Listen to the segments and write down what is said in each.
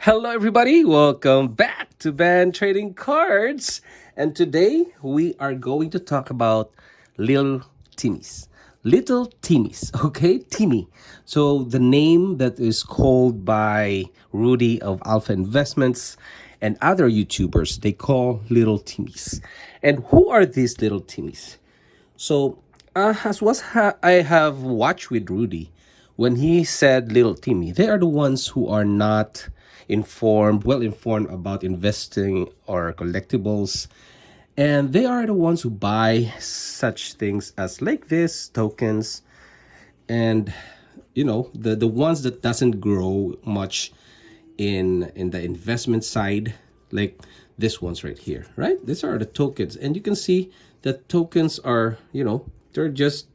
Hello, everybody. Welcome back to Band Trading Cards. And today we are going to talk about Little Timmys. Little Timmys, okay? Timmy. So, the name that is called by Rudy of Alpha Investments and other YouTubers, they call Little Timmys. And who are these Little Timmys? So, I have watched with Rudy, when he said Little Timmy, they are the ones who are not well informed about investing or collectibles. And they are the ones who buy such things as like this, tokens, and the ones that doesn't grow much in the investment side, like this ones right here, right? These are the tokens, and you can see that tokens are, they're just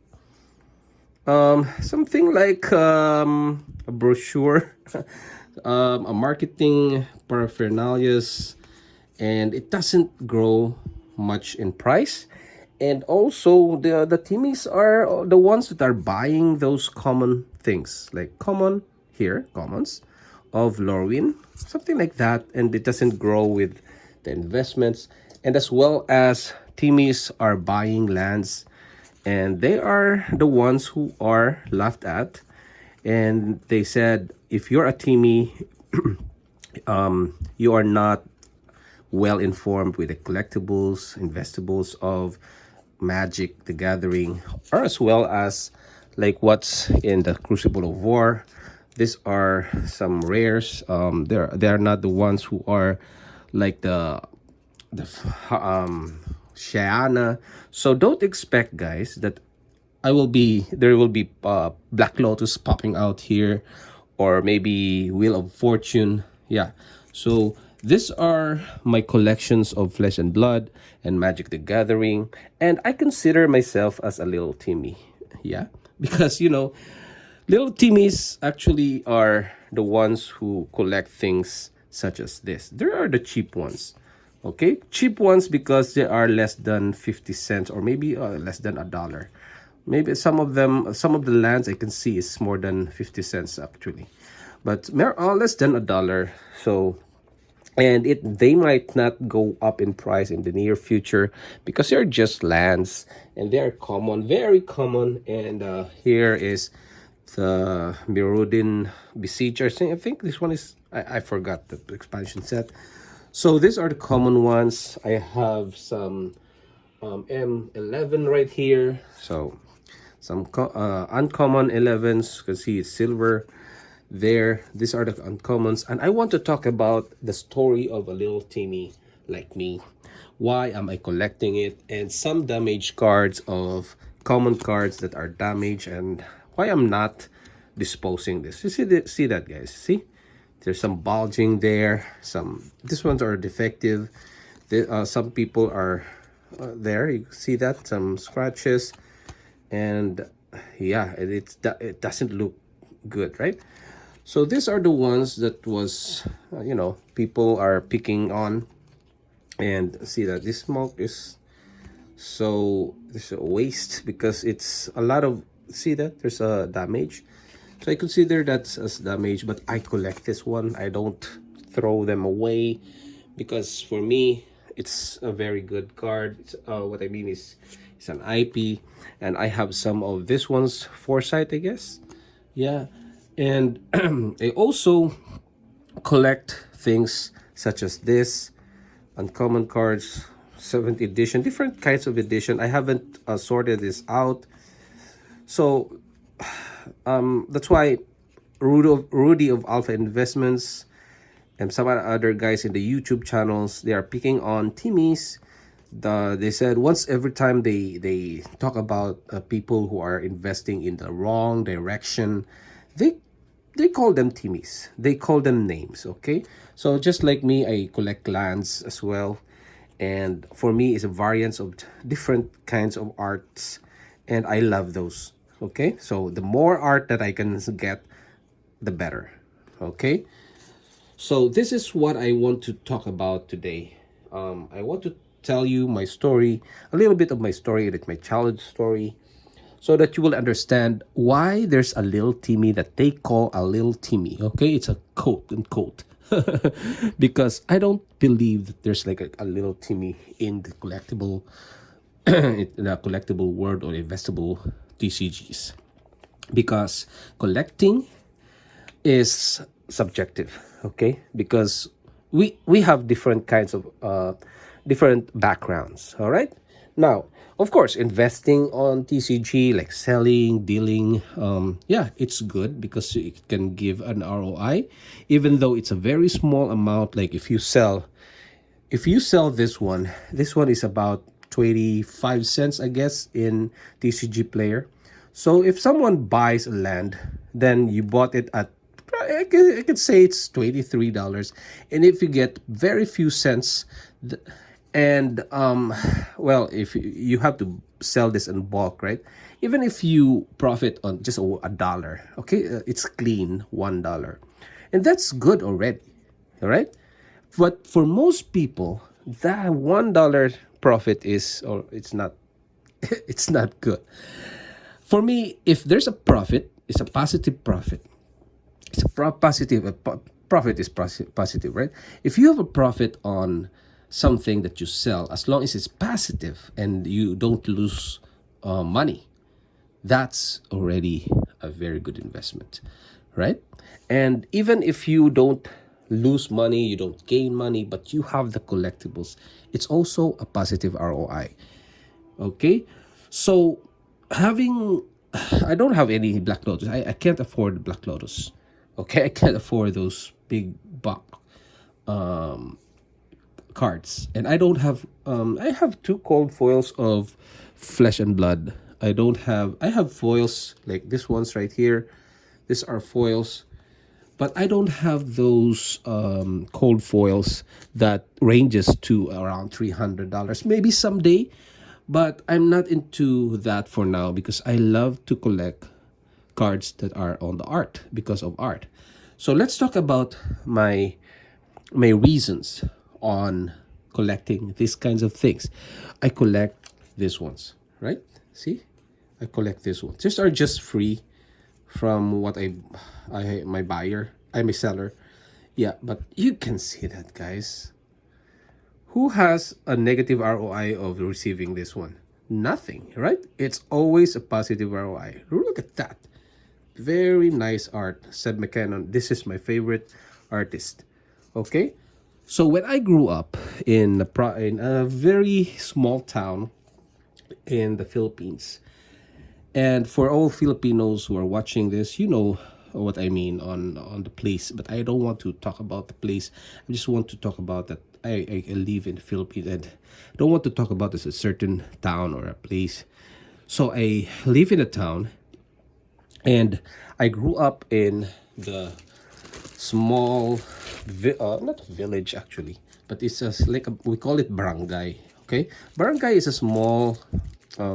something like a brochure, a marketing paraphernalia, and it doesn't grow much in price. And also the teamies are the ones that are buying those common things, like commons of Lorwyn, something like that, and it doesn't grow with the investments. And as well as teamies are buying lands, and they are the ones who are laughed at. And they said, if you're a teamie, you are not well informed with the collectibles, investables of Magic the Gathering, or as well as like what's in the Crucible of War. These are some rares. They're not the ones who are like the Shiana. So don't expect, guys, that there will be Black Lotus popping out here, or maybe Wheel of Fortune. Yeah. So these are my collections of Flesh and Blood and Magic the Gathering, and I consider myself as a little Timmy. Yeah, because little Timmies actually are the ones who collect things such as this. There are the cheap ones. Okay, cheap ones because they are less than 50 cents, or maybe less than a dollar. Maybe some of the lands I can see is more than 50 cents actually, but less than a dollar. So, and they might not go up in price in the near future because they're just lands, and they're common, very common. And here is the Mirrodin Besieger. I think this one is, I forgot the expansion set. So these are the common ones. I have some M11 right here. So some uncommon 11s. You can see it's silver there. These are the uncommons. And I want to talk about the story of a little Timmy like me. Why am I collecting it? And some damaged cards of common cards that are damaged, and why I'm not disposing this. You see that, guys? See? There's some bulging there. These ones are defective. Some people are there. You see that, some scratches, and yeah, it doesn't look good, right? So these are the ones that was people are picking on, and see that this smoke is there's a waste because it's a lot of, see that there's a damage. So I consider that as damage, but I collect this one. I don't throw them away because for me, it's a very good card. What I mean is, it's an IP, and I have some of this one's Foresight, I guess. Yeah, and I also collect things such as this, uncommon cards, 7th edition, different kinds of edition. I haven't sorted this out. So that's why Rudy of Alpha Investments and some other guys in the YouTube channels, they are picking on Timmies. They said once every time they talk about people who are investing in the wrong direction, they call them Timmies. They call them names. Okay, so just like me, I collect lands as well, and for me, it's a variance of different kinds of arts, and I love those. Okay, so the more art that I can get, the better. Okay, so this is what I want to talk about today. I want to tell you my story, a little bit of my story. It's my childhood story. so that you will understand why there's a little Timmy that they call a little Timmy. Okay, it's a quote unquote. Because I don't believe that there's like a little Timmy in the collectible in the collectible world or investable TCGs, because collecting is subjective. Okay, because we have different kinds of different backgrounds. All right, now of course investing on TCG, like selling, dealing, yeah, it's good because it can give an ROI, even though it's a very small amount. Like if you sell this one is about 25 cents, I guess, in TCG player. So if someone buys a land, then you bought it at, I could say it's $23. And if you get very few cents, and well, if you have to sell this in bulk, right? Even if you profit on just a dollar, okay, it's clean $1, and that's good already. All right, but for most people, that $1 profit is, or it's not, it's not good. For me, if there's a profit, it's a positive profit. It's a positive. Profit is positive, right? If you have a profit on something that you sell, as long as it's positive and you don't lose money, that's already a very good investment, right? And even if you don't lose money, you don't gain money, but you have the collectibles, it's also a positive ROI. Okay, so having, I don't have any Black Lotus. I can't afford Black Lotus. Okay, I can't afford those big buck cards, and I don't have. I have two cold foils of Flesh and Blood. I don't have. I have foils like this ones right here. These are foils, but I don't have those cold foils that ranges to around $300. Maybe someday, but I'm not into that for now because I love to collect cards that are on the art because of art. So let's talk about my reasons on collecting these kinds of things. I collect these ones, right? See, I collect these ones. These are just free from what my buyer, I'm a seller. Yeah, but you can see that, guys. Who has a negative ROI of receiving this one? Nothing, right? It's always a positive ROI. Look at that. Very nice art. Seb McCannon. This is my favorite artist. Okay? So when I grew up in a very small town in the Philippines, and for all Filipinos who are watching this, you know what I mean on the place. But I don't want to talk about the place. I just want to talk about that I live in the Philippines, and I don't want to talk about this a certain town or a place. So I live in a town, and I grew up in the small, not a village actually, but it's just like we call it barangay. Okay, barangay is a small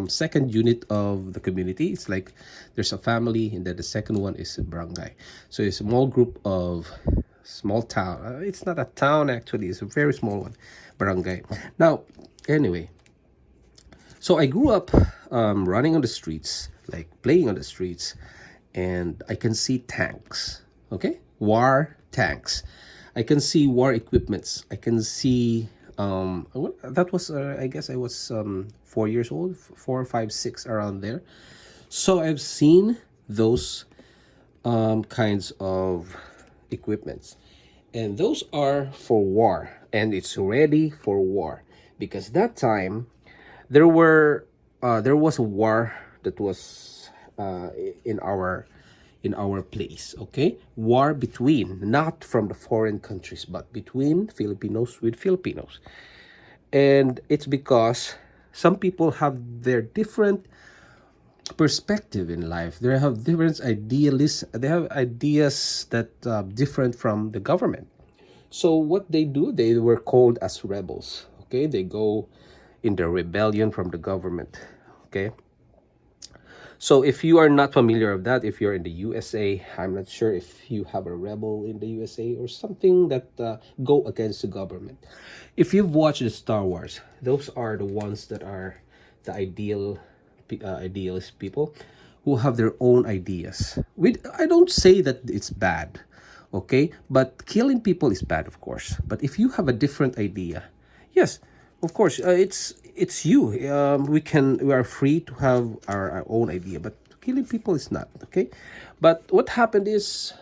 second unit of the community. It's like there's a family, and then the second one is a barangay. So it's a small group of small town. It's not a town actually. It's a very small one, barangay. Now, anyway, so I grew up running on the streets, like playing on the streets, and I can see tanks. Okay, war tanks. I can see war equipments. I can see that was I guess I was 4 years old, 4, 5, 6 around there. So I've seen those kinds of equipments, and those are for war, and it's ready for war because that time there was a war that was in our place. Okay, war between, not from the foreign countries, but between Filipinos with Filipinos. And it's because some people have their different perspective in life. They have different idealists. They have ideas that different from the government. So what they do, they were called as rebels. Okay, they go in the rebellion from the government. Okay, so if you are not familiar with that, if you're in the USA, I'm not sure if you have a rebel in the USA or something that go against the government. If you've watched the Star Wars, those are the ones that are the ideal idealist people who have their own ideas. I don't say that it's bad, okay? But killing people is bad, of course. But if you have a different idea, yes, of course, it's you. We are free to have our own idea, but killing people is not, okay? But what happened is,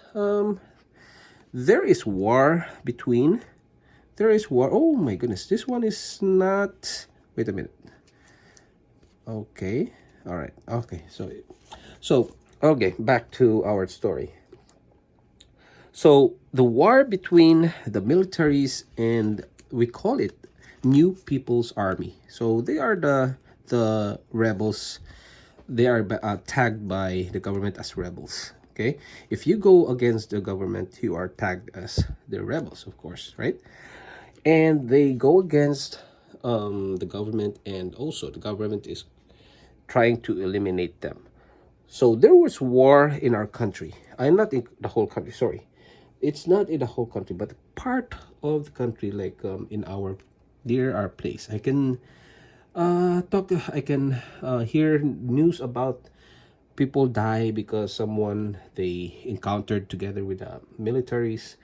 there is war between. There is war. Oh my goodness, this one is not. Wait a minute. Okay, all right. Okay, so okay, back to our story. So the war between the militaries and we call it New People's Army. So they are the rebels. They are tagged by the government as rebels. Okay, if you go against the government, you are tagged as the rebels, of course, right? And they go against the government, and also the government is trying to eliminate them. So there was war in our country. I'm not in the whole country. Sorry, it's not in the whole country, but part of the country, like in our near our place. I can talk. I can hear news about people die because someone they encountered together with militaries.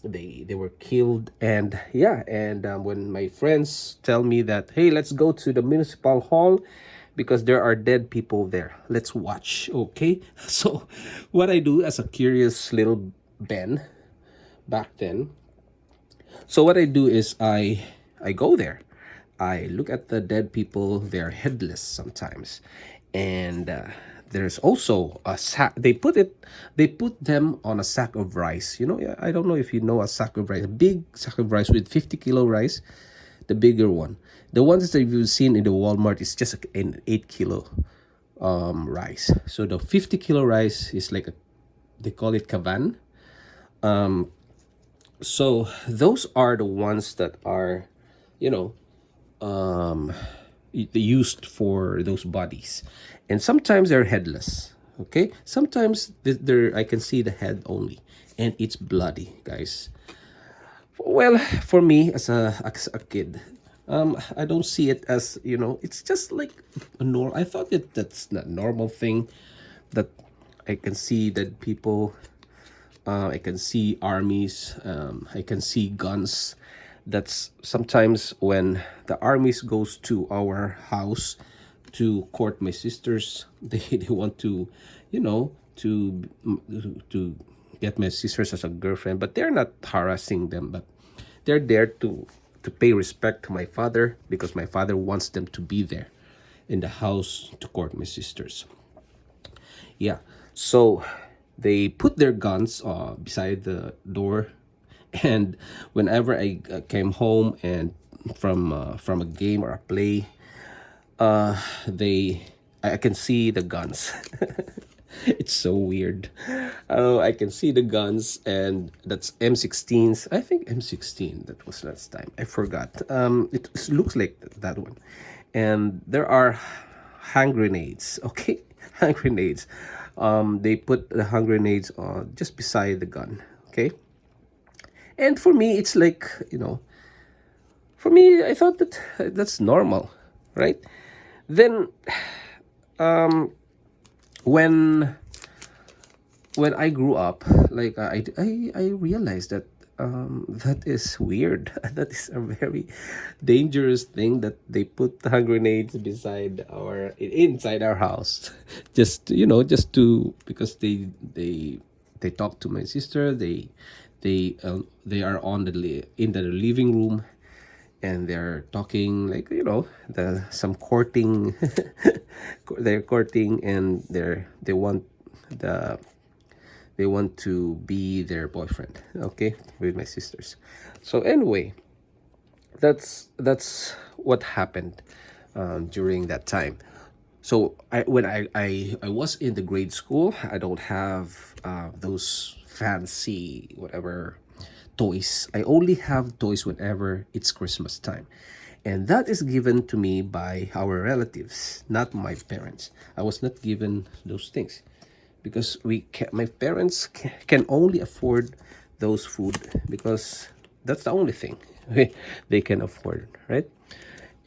They were killed, and yeah, and when my friends tell me that, hey, let's go to the municipal hall because there are dead people there, let's watch, okay? So what I do as a curious little Ben back then, so what I do is I go there, I look at the dead people. They're headless sometimes, and there's also a sack. They put them on a sack of rice. You know, I don't know if you know a sack of rice, a big sack of rice with 50-kilo rice, the bigger one. The ones that you've seen in the Walmart is just an 8-kilo rice. So the 50-kilo rice is like they call it kavan. So those are the ones that are, you know, used for those bodies, and sometimes they're headless, okay? Sometimes they're I can see the head only, and it's bloody, guys. Well, for me as a kid, I don't see it as, you know, it's just like a normal. I thought that's not normal thing, that I can see that people, I can see armies, I can see guns. That's sometimes when the armies goes to our house to court my sisters. They want to, you know, to get my sisters as a girlfriend, but they're not harassing them, but they're there to pay respect to my father, because my father wants them to be there in the house to court my sisters. Yeah, so they put their guns beside the door, and whenever I came home and from a game or a play, they I can see the guns. It's so weird. Oh, I can see the guns, and that's M16s. I think M16. That was last time. I forgot. It looks like that one, and there are hand grenades. Okay, hand grenades. They put the hand grenades just beside the gun. Okay, and for me, it's like, you know, for me, I thought that that's normal, right? Then, when I grew up, like I realized that that is weird. That is a very dangerous thing, that they put hand grenades beside inside our house, just, you know, just to, because they talk to my sister. They are on in the living room, and they're talking, like, you know, some courting. They're courting, and the they want to be their boyfriend, okay, with my sisters. So anyway, that's what happened during that time. So when I was in the grade school, I don't have those fancy whatever toys. I only have toys whenever it's Christmas time, and that is given to me by our relatives, not my parents. I was not given those things, because my parents can only afford those food, because that's the only thing they can afford, right?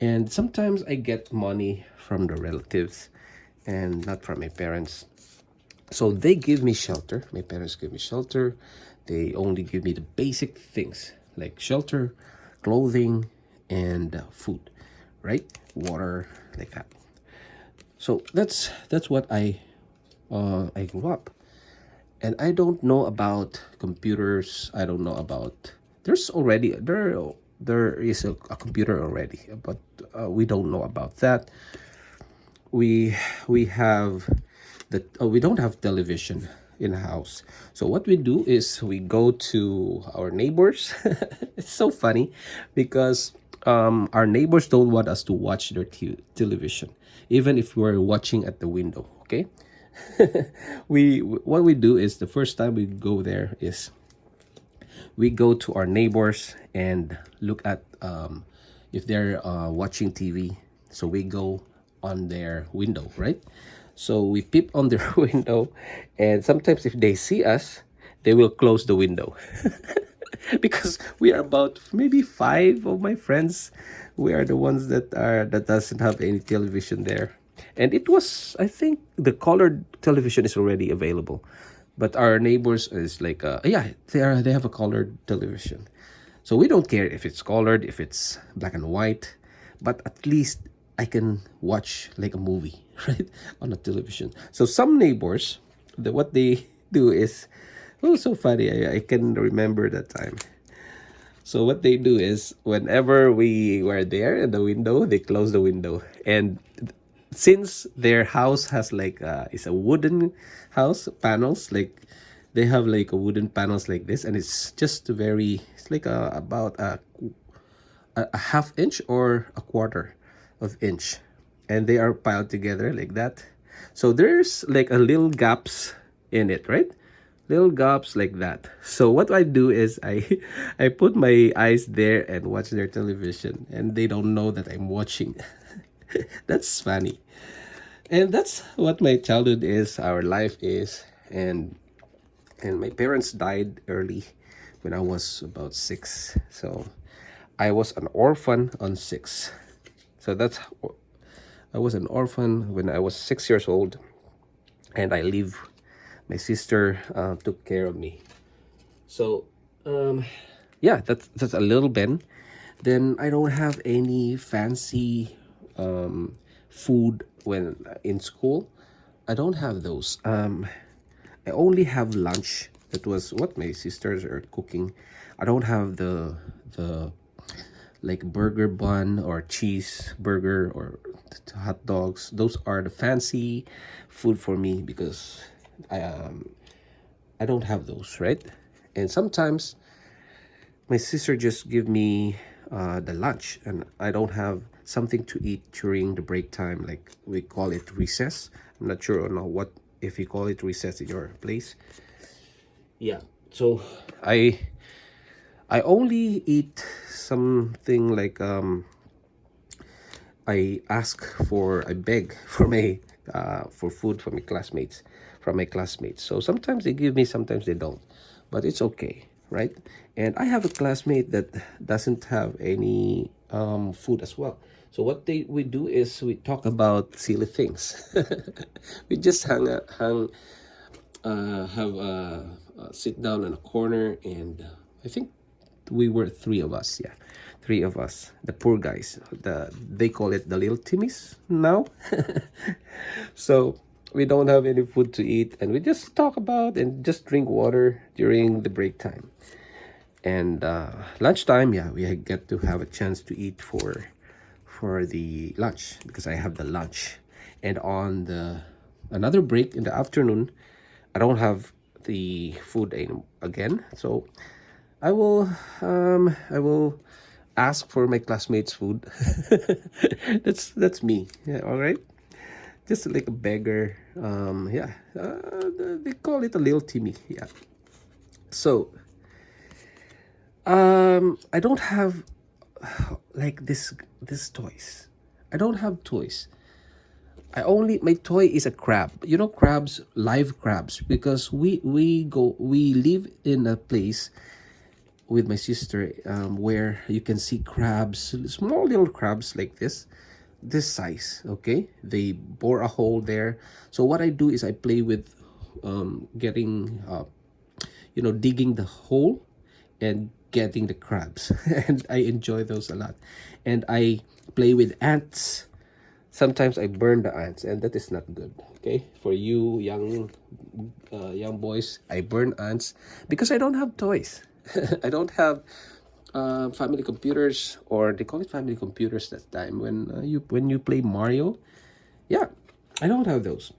And sometimes I get money from the relatives, and not from my parents. So they give me shelter. My parents give me shelter. They only give me the basic things like shelter, clothing, and food, right? Water, like that. So that's what I grew up, and I don't know about computers. I don't know about there is a computer already, but we don't know about that. We we have we don't have television in the house. So what we do is we go to our neighbors. It's so funny because our neighbors don't want us to watch their television, even if we're watching at the window. Okay, we what we do is the first time we go there is we go to our neighbors and look at if they're watching TV. So we go on their window, right? So we peep on their window, and sometimes if they see us, they will close the window. Because we are about maybe five of my friends. We are the ones that doesn't have any television there. And it was, I think, the colored television is already available, but our neighbors is like, yeah, they have a colored television. So we don't care if it's colored, if it's black and white, but at least I can watch like a movie, right, on a television. So some neighbors, what they do is, oh, so funny. I can remember that time. So what they do is whenever we were there in the window, they close the window. And since their house has like it's a wooden house panels, like they have like a wooden panels like this, and it's just very, it's like about a half inch or a quarter of inch, and they are piled together like that. So there's like a little gaps in it, right? Little gaps like that. So what I do is I I put my eyes there and watch their television, and they don't know that I'm watching. That's funny. And that's what my childhood is, our life is. And my parents died early when I was about 6. So I was an orphan on 6. So I was an orphan when I was 6 years old, and I live. My sister took care of me. So yeah, that's a little bit. Then I don't have any fancy food when in school. I don't have those. I only have lunch. That was what my sisters are cooking. I don't have the like burger bun or cheese burger or hot dogs. Those are the fancy food for me because I don't have those, right? And sometimes my sister just give me the lunch, and I don't have something to eat during the break time, like we call it recess. I'm not sure or not what if you call it recess in your place. Yeah. So I I only eat something like I beg for my for food from my classmates, So sometimes they give me, sometimes they don't, but it's okay, right? And I have a classmate that doesn't have any food as well. So what we do is we talk about silly things. We just have sit down in a corner, and I think we were 3 of us. Yeah, 3 of us. The poor guys. They call it the little Timmys now. So we don't have any food to eat, and we just talk about and just drink water during the break time. And lunchtime, yeah, we get to have a chance to eat for the lunch because I have the lunch. And on the another break in the afternoon, I don't have the food again. So I will ask for my classmates' food. That's me. Yeah, all right. Just like a beggar. Yeah. They call it a little Timmy. Yeah. So I don't have like this toys. I don't have toys. My toy is a crab. You know, crabs, live crabs, because we live in a place with my sister where you can see crabs, small little crabs like this. this size. Okay, they bore a hole there. So what I do is I play with getting digging the hole and getting the crabs and I enjoy those a lot. And I play with ants. Sometimes I burn the ants, and that is not good. Okay, for you young boys, I burn ants because I don't have toys. I don't have family computers, or they call it family computers that time when you play Mario. Yeah, I don't have those.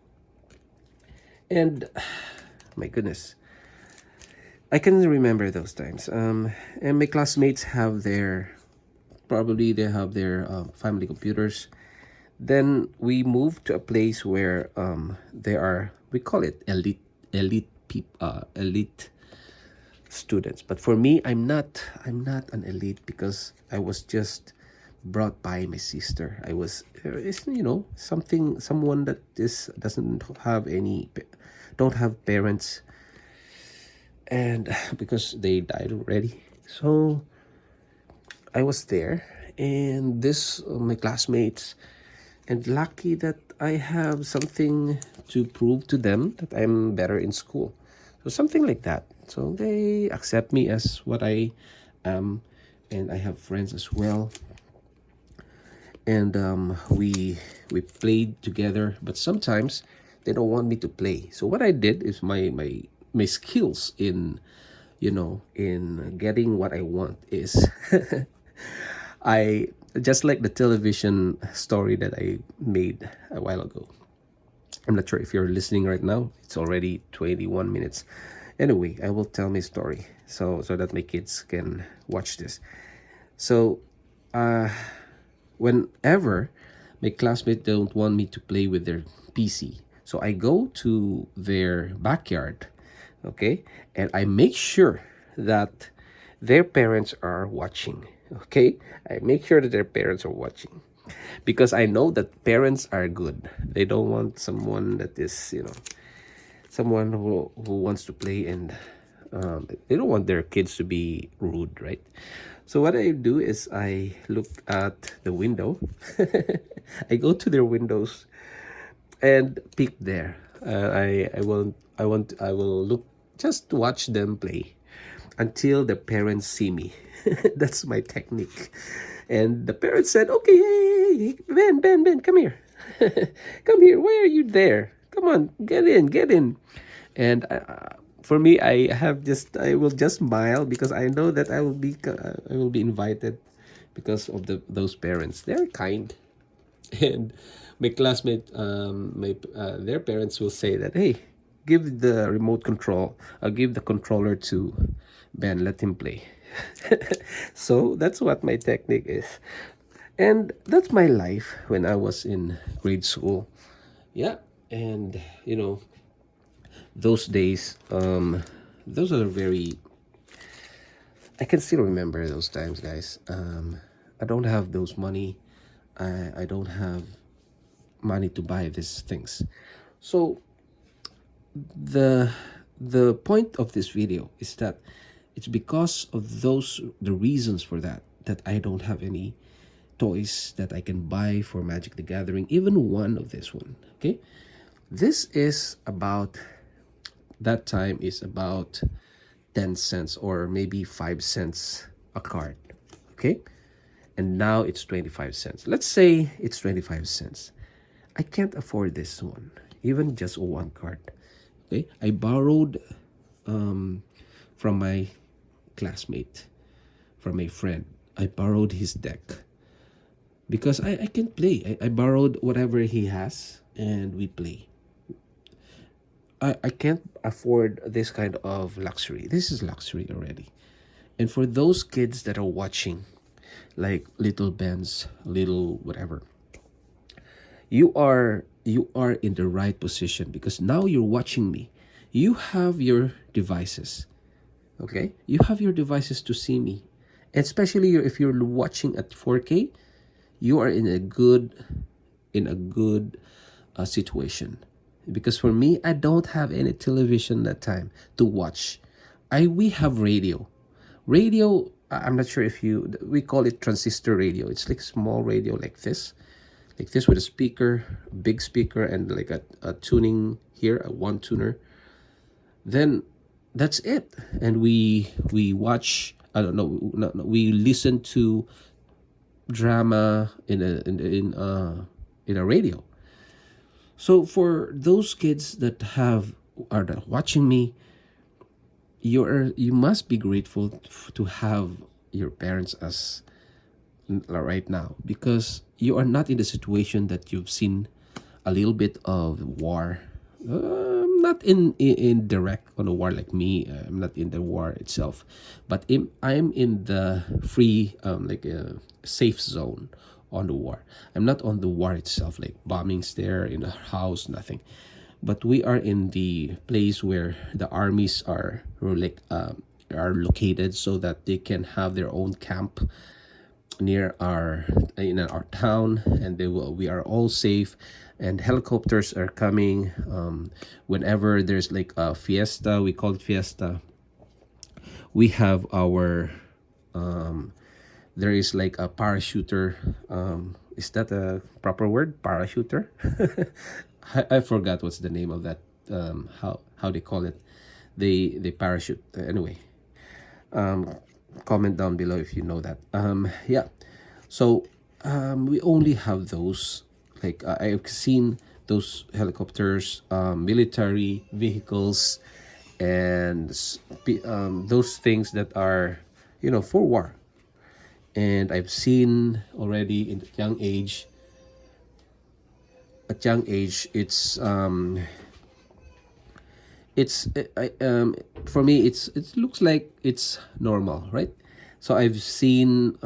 And my goodness, I can remember those times. And my classmates have their, probably they have their family computers. Then we moved to a place where there are, we call it elite students. But for me, I'm not an elite because I was just brought by my sister. I was someone that is doesn't have any, don't have parents, and because they died already. So I was there, and this my classmates, and lucky that I have something to prove to them that I'm better in school. So something like that. So they accept me as what I am, and I have friends as well. And we played together, but sometimes they don't want me to play. So what I did is my skills in in getting what I want is I just like the television story that I made a while ago. I'm not sure if you're listening right now. It's already 21 minutes. Anyway, I will tell my story so that my kids can watch this. So, whenever my classmates don't want me to play with their PC, so I go to their backyard, okay, and I make sure that their parents are watching. Okay, I make sure that their parents are watching because I know that parents are good. They don't want someone that is, someone who wants to play, and they don't want their kids to be rude, right? So what I do is I look at the window. I go to their windows and peek there. I will look, just watch them play until the parents see me. That's my technique. And the parents said, "Okay, hey, Ben, come here, come here. Why are you there? Come on, get in." And for me, I will just smile because I know that I will be invited because of those parents. They're kind. And my classmate, their parents will say that, "Hey, give the remote control. I'll give the controller to Ben. Let him play." So that's what my technique is, and that's my life when I was in grade school. Yeah, and those days, those are very. I can still remember those times, guys. I don't have those money. I don't have money to buy these things. So the point of this video is that it's because of the reasons for that I don't have any toys that I can buy for Magic the Gathering, even one of this one. Okay, this is about, that time is about 10 cents or maybe 5 cents a card. Okay, and now it's 25 cents. Let's say it's 25 cents. I can't afford this one, even just one card. Okay, I borrowed from my classmate, from a friend. I borrowed his deck because I can play. I borrowed whatever he has and we play. I can't afford this kind of luxury. This is luxury already. And for those kids that are watching, like little Ben's, little whatever, you are in the right position because now you're watching me. You have your devices. Okay, you have your devices to see me, especially if you're watching at 4K. You are in a good situation, because for me, I don't have any television that time to watch. We have radio. I'm not sure if we call it transistor radio. It's like small radio like this, like this, with a speaker, big speaker, and like a tuning here, a one tuner, then that's it. And we watch, I don't know, no, no, we listen to drama in a radio. So for those kids that are watching me, you must be grateful to have your parents as right now, because you are not in the situation that you've seen a little bit of war. Not in direct on a war like me. I'm not in the war itself, but I'm in the free, like a safe zone on the war. I'm not on the war itself, like bombings there in the house, nothing. But we are in the place where the armies are located, so that they can have their own camp near our in our town, and we are all safe, and helicopters are coming whenever there's like a fiesta. We call it fiesta. We have our there is like a parachuter. Is that a proper word, parachuter? I forgot what's the name of that, how they call it. They parachute, anyway. Comment down below if you know that. Yeah, so we only have those, like I've seen those helicopters, military vehicles, and those things that are, for war. And I've seen already in young age, at young age, it's for me, it looks like it's normal, right? So I've seen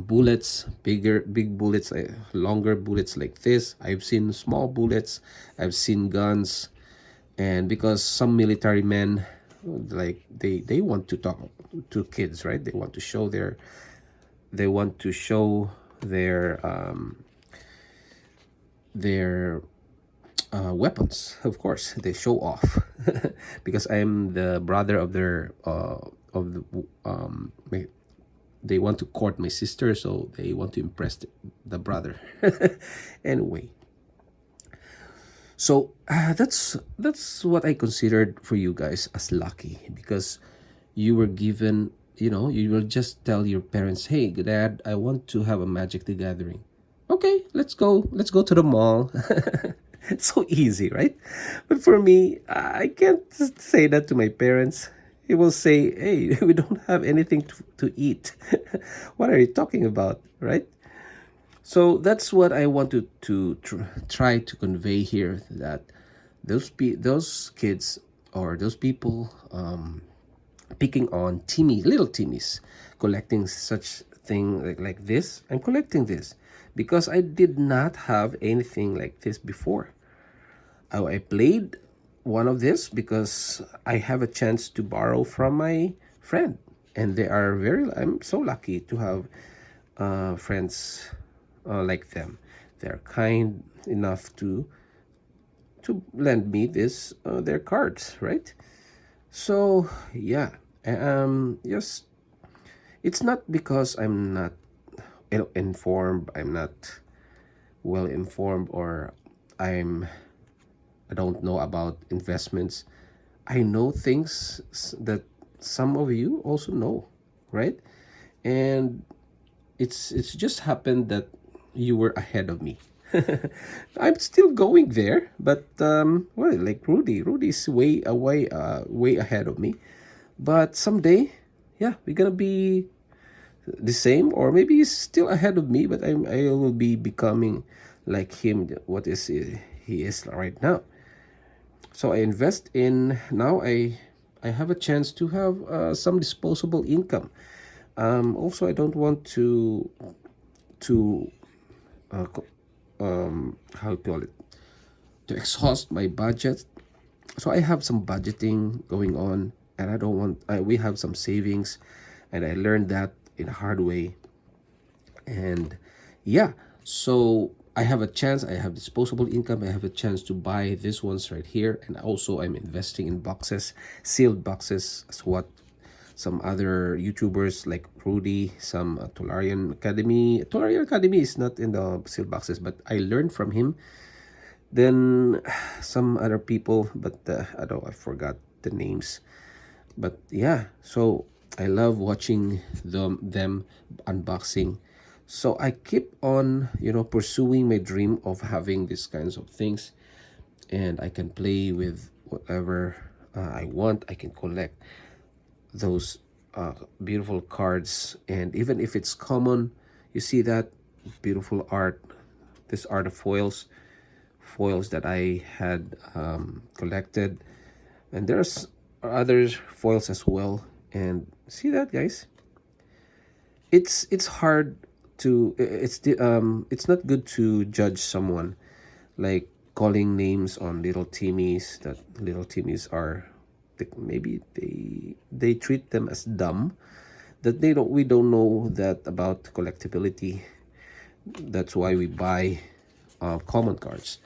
bullets, big bullets, longer bullets like this. I've seen small bullets. I've seen guns. And because some military men, like they want to talk to kids, right? They want to show their weapons. Of course, they show off. Because I'm the brother of their of the they want to court my sister, so they want to impress the brother. Anyway, so that's what I considered for you guys as lucky, because you were given, you will just tell your parents, hey dad, I want to have a Magic the Gathering. Okay, let's go to the mall. It's so easy, right? But for me, I can't just say that to my parents. He will say, hey, we don't have anything to eat. What are you talking about, right? So that's what I want to try to convey here, that those kids, or those people, picking on little Timmys, collecting such thing like this. I'm collecting this because I did not have anything like this before. I played one of this because I have a chance to borrow from my friend, and I'm so lucky to have friends like them. They're kind enough to lend me their cards, right? So yeah, yes, it's not because I'm not informed, I'm not well informed, or I don't know about investments. I know things that some of you also know, right? And it's just happened that you were ahead of me. I'm still going there, but well, like Rudy's way ahead of me. But someday, yeah, we're gonna be the same, or maybe he's still ahead of me, but I will be becoming like him. What is he is right now? So I invest in now. I have a chance to have some disposable income. Also, I don't want to how you call it, to exhaust my budget. So I have some budgeting going on, and I don't want. We have some savings, and I learned that in a hard way. And yeah, so I have a chance. I have disposable income. I have a chance to buy these ones right here, and also I'm investing in boxes, sealed boxes, as what some other YouTubers like Rudy, some Tolarian Academy. Tolarian Academy is not in the seal boxes, but I learned from him. Then some other people, but I don't, I forgot the names. But yeah, so I love watching them unboxing. So I keep on, pursuing my dream of having these kinds of things, and I can play with whatever I want. I can collect those beautiful cards, and even if it's common, you see that beautiful art, this art of foils that I had collected, and there's other foils as well. And see that, guys, it's hard to it's not good to judge someone, like calling names on little Timmies, that little Timmies are maybe they treat them as dumb, that we don't know that about collectability. That's why we buy common cards.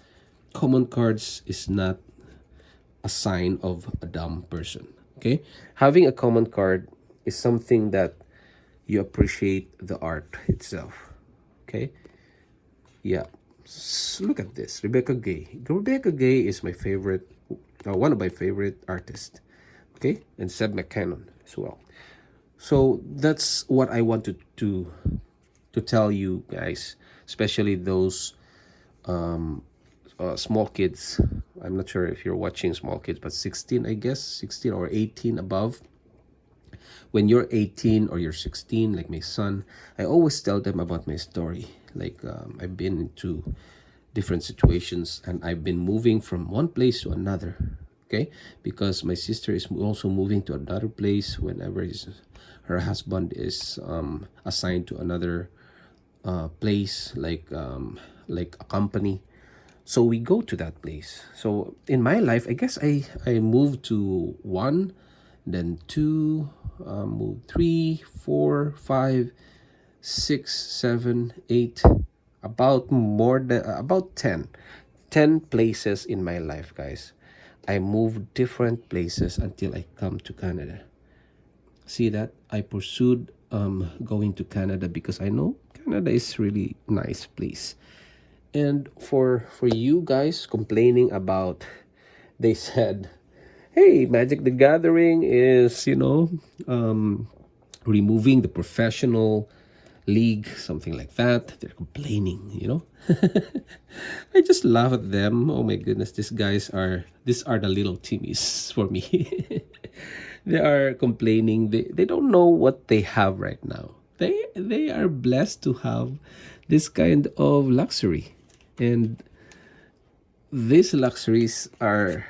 Common cards is not a sign of a dumb person. Okay, having a common card is something that you appreciate the art itself. Okay, yeah. Look at this, Rebecca Gay. Rebecca Gay is my favorite, one of my favorite artists. Okay, and Seb McCannon as well. So that's what I wanted to tell you guys, especially those small kids. I'm not sure if you're watching small kids, but 16, I guess, 16 or 18 above. When you're 18 or you're 16, like my son, I always tell them about my story. Like I've been into different situations, and I've been moving from one place to another. Okay, because my sister is also moving to another place whenever her husband is assigned to another place, like a company. So we go to that place. So in my life, I guess I moved to one, then two, moved three, four, five, six, seven, eight, about more than about 10 places in my life, guys. I moved different places until I come to Canada. See that? I pursued going to Canada because I know Canada is really nice place. And for you guys complaining about, they said, hey, Magic the Gathering is, removing the professional league, something like that. They're complaining. I just laugh at them. Oh my goodness, these are the little Timmies for me. They are complaining. They don't know what they have right now. They are blessed to have this kind of luxury. And these luxuries are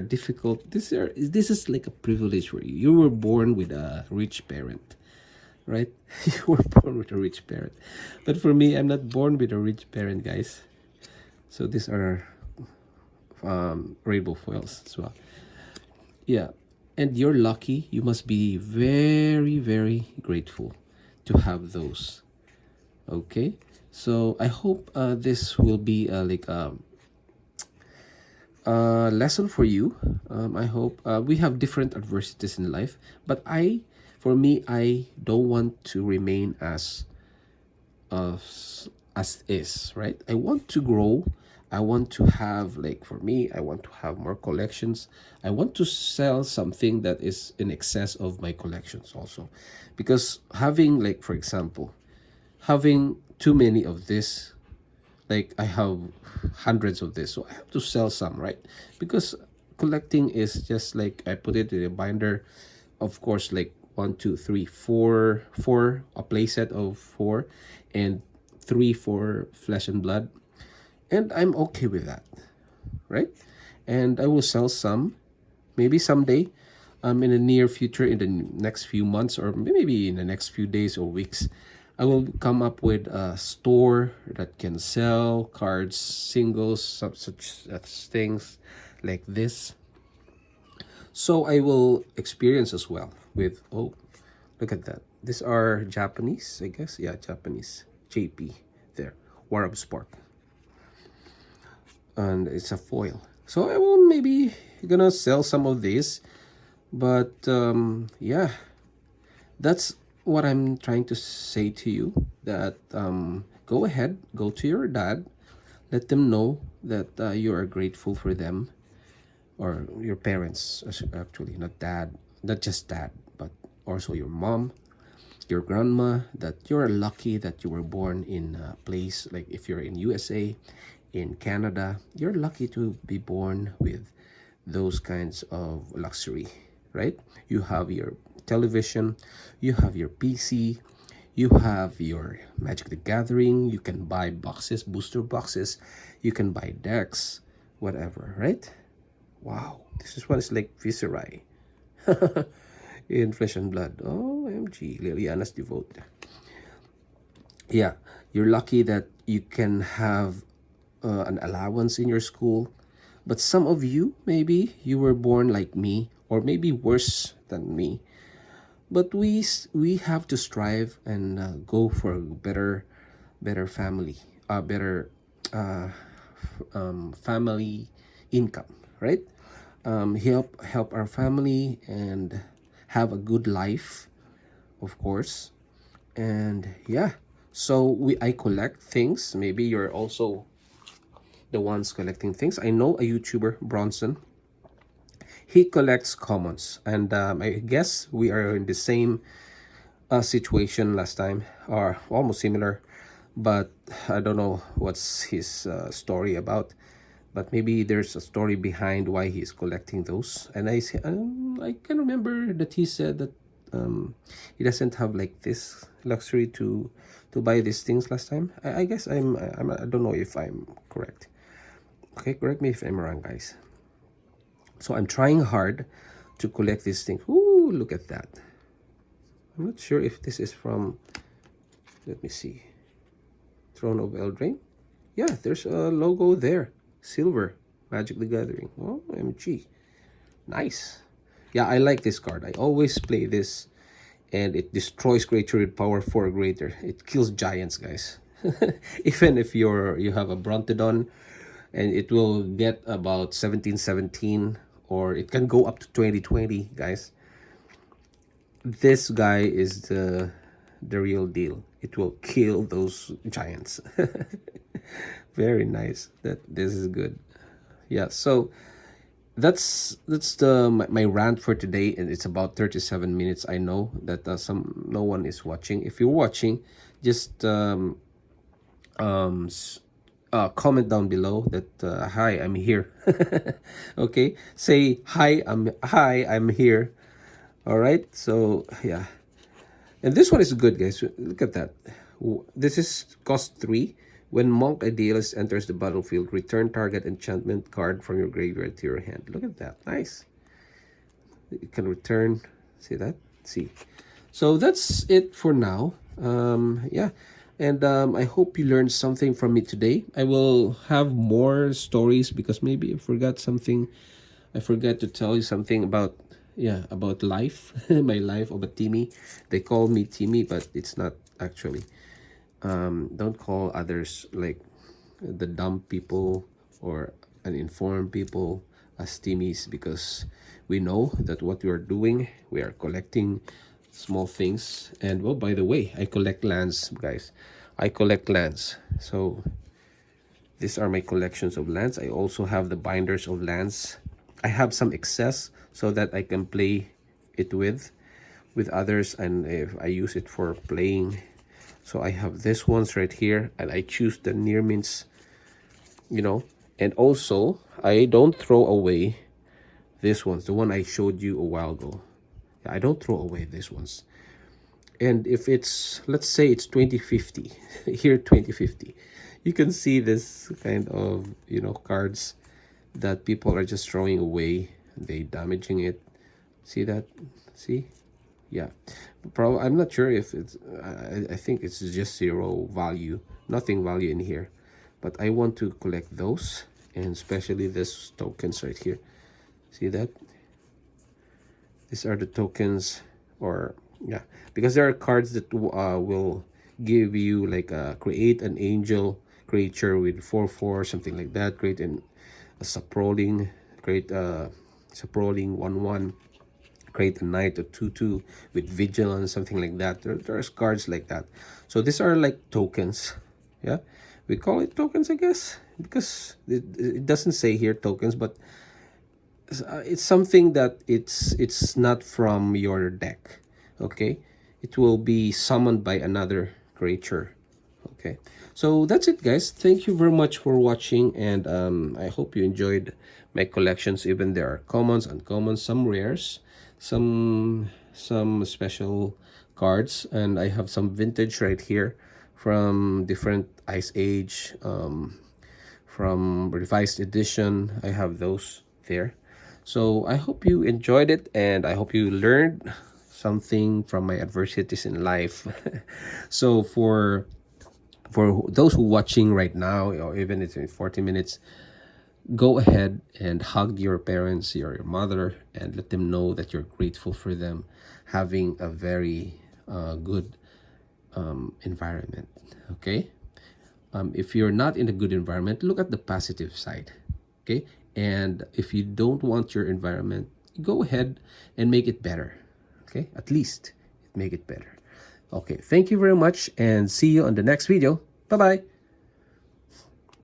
difficult. This is like a privilege for you. You were born with a rich parent, right? You were born with a rich parent. But for me, I'm not born with a rich parent, guys. So these are rainbow foils as well. Yeah. And you're lucky. You must be very, very grateful to have those. Okay. So I hope this will be like a lesson for you. I hope we have different adversities in life, but for me, I don't want to remain as is, right? I want to grow. I want to have, like, for me, I want to have more collections. I want to sell something that is in excess of my collections also, because having, like, for example, having too many of this, like I have hundreds of this, so I have to sell some, right? Because collecting is just like I put it in a binder, of course, like one, two, three, four, a playset of four, and three for flesh and blood, and I'm okay with that, right? And I will sell some, maybe someday, in the near future, in the next few months, or maybe in the next few days or weeks, I will come up with a store that can sell cards, singles, such things like this. So I will experience as well with, oh, look at that. These are Japanese, I guess. Yeah, Japanese. JP there. War of Spark. And it's a foil. So I will maybe gonna sell some of these. But yeah. That's what I'm trying to say to you, that go ahead, go to your dad, let them know that you are grateful for them, or your parents, actually, not dad, not just dad, but also your mom, your grandma, that you're lucky that you were born in a place, like if you're in USA, in Canada, you're lucky to be born with those kinds of luxury, right? You have your television, you have your PC, you have your Magic the Gathering, you can buy boxes, booster boxes, you can buy decks, whatever, right? Wow, this is what it's like viscerai in Flesh and Blood. OMG, Liliana's Devote. Yeah, you're lucky that you can have an allowance in your school. But some of you, maybe you were born like me, or maybe worse than me. But we have to strive and go for a better family, better family income, right? Help our family and have a good life, of course. And yeah, so I collect things. Maybe you're also the ones collecting things. I know a YouTuber, Bronson. He collects commons, and I guess we are in the same situation last time, or almost similar. But I don't know what's his story about. But maybe there's a story behind why he's collecting those. And I can remember that he said that he doesn't have like this luxury to buy these things last time. I guess I don't know if I'm correct. Okay, correct me if I'm wrong, guys. So I'm trying hard to collect these things. Ooh, look at that. I'm not sure if this is from, let me see, Throne of Eldraine. Yeah, there's a logo there. Silver, Magic the Gathering. Oh, MG. Nice. Yeah, I like this card. I always play this, and it destroys creature with power 4 or greater. It kills giants, guys. Even if you have a Brontodon, and it will get about 1717, or it can go up to 2020, guys. This guy is the real deal. It will kill those giants. Very nice. This is good. Yeah, so that's my rant for today, and it's about 37 minutes. I know that no one is watching. If you're watching, just comment down below that hi, I'm here. Okay, say hi, I'm here. All right, so yeah, and this one is good, guys. Look at that. This is cost 3. When Monk Idealist enters the battlefield, return target enchantment card from your graveyard to your hand. Look at that. Nice. You can return. See that? See. So that's it for now. Yeah. And I hope you learned something from me today. I will have more stories because maybe I forgot something. I forgot to tell you something about, yeah, about life. My life of a Timmy. They call me Timmy, but it's not actually. Don't call others like the dumb people or uninformed people as Timmies, because we know that what we are doing, we are collecting small things. And well, by the way, I collect lands, guys. I collect lands. So these are my collections of lands. I also have the binders of lands. I have some excess so that I can play it with others, and if I use it for playing. So I have this ones right here, and I choose the near mints, and also I don't throw away this ones, the one I showed you a while ago. I don't throw away these ones. And if it's, let's say it's 2050, here 2050, you can see this kind of, cards that people are just throwing away. They damaging it. See that? See? Yeah. Probably, I'm not sure if it's, I think it's just zero value, nothing value in here. But I want to collect those, and especially this tokens right here. See that? These are the tokens, or yeah, because there are cards that will give you like create an angel creature with 4/4, something like that. Create a saprolling, create a saprolling 1/1. create a knight or 2/2 with vigilance, something like that. There's cards like that. So these are like tokens. Yeah, we call it tokens, I guess, because it doesn't say here tokens, but it's something that it's not from your deck. Okay, it will be summoned by another creature. Okay, so that's it, guys. Thank you very much for watching, and I hope you enjoyed my collections. Even there are commons, uncommons, some rares, some special cards, and I have some vintage right here from different Ice Age, from revised edition. I have those there. So I hope you enjoyed it, and I hope you learned something from my adversities in life. So for those who watching right now, or even if it's in 40 minutes, go ahead and hug your parents, your mother, and let them know that you're grateful for them having a very good environment. Okay, if you're not in a good environment, look at the positive side. Okay, and if you don't want your environment, go ahead and make it better. Okay, at least make it better. Okay, thank you very much, and see you on the next video. Bye bye.